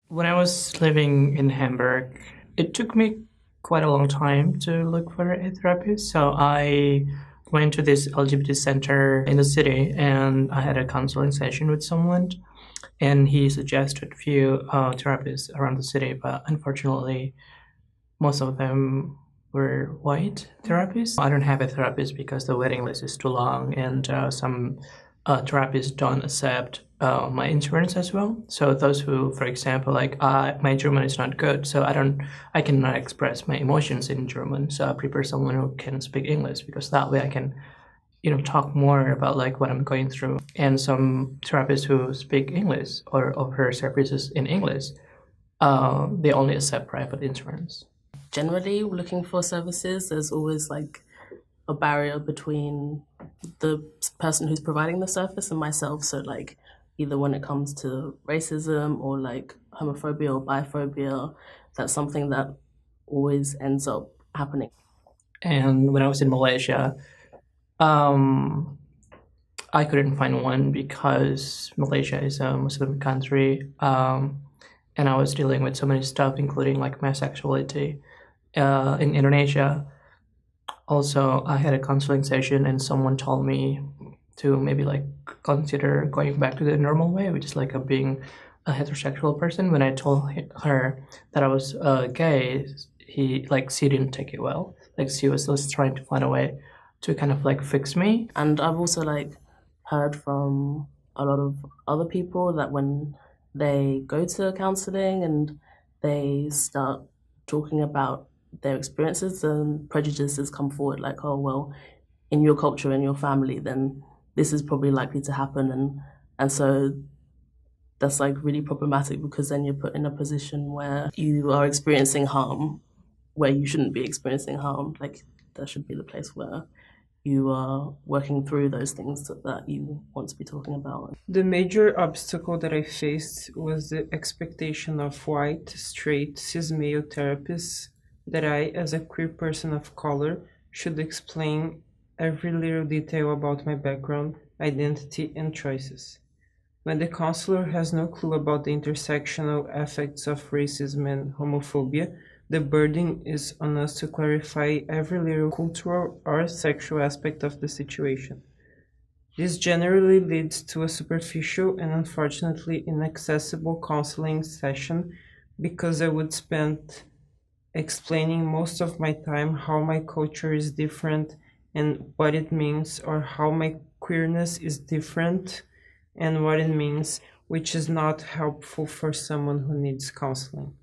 When I was living in Hamburg, it took me quite a long time to look for a therapist. So I went to this LGBT center in the city and I had a counseling session with someone. And he suggested a few therapists around the city, but unfortunately, most of them were white therapists. I don't have a therapist because the waiting list is too long, and some therapists don't accept my insurance as well. So those who, for example, like my German is not good, so I cannot express my emotions in German. So I prefer someone who can speak English because that way I can talk more about like what I'm going through. And some therapists who speak English or offer services in English, they only accept private insurance. Generally, looking for services, there's always like a barrier between the person who's providing the service and myself. So like either when it comes to racism or like homophobia or biphobia, that's something that always ends up happening. And when I was in Malaysia, I couldn't find one because Malaysia is a Muslim country, and I was dealing with so many stuff, including like my sexuality. In Indonesia, also I had a counseling session, and someone told me to maybe like consider going back to the normal way, which is like being a heterosexual person. When I told her that I was gay, she didn't take it well. Like she was just trying to find a way to kind of like fix me. And I've also like heard from a lot of other people that when they go to counseling and they start talking about their experiences and prejudices come forward, like, oh well, in your culture, in your family, then this is probably likely to happen, and so that's like really problematic because then you're put in a position where you are experiencing harm where you shouldn't be experiencing harm. Like that should be the place where you are working through those things that you want to be talking about. The major obstacle that I faced was the expectation of white, straight, cis male therapists that I, as a queer person of color, should explain every little detail about my background, identity, and choices. When the counselor has no clue about the intersectional effects of racism and homophobia, the burden is on us to clarify every little cultural or sexual aspect of the situation. This generally leads to a superficial and unfortunately inaccessible counseling session because I would spend explaining most of my time how my culture is different and what it means, or how my queerness is different and what it means, which is not helpful for someone who needs counseling.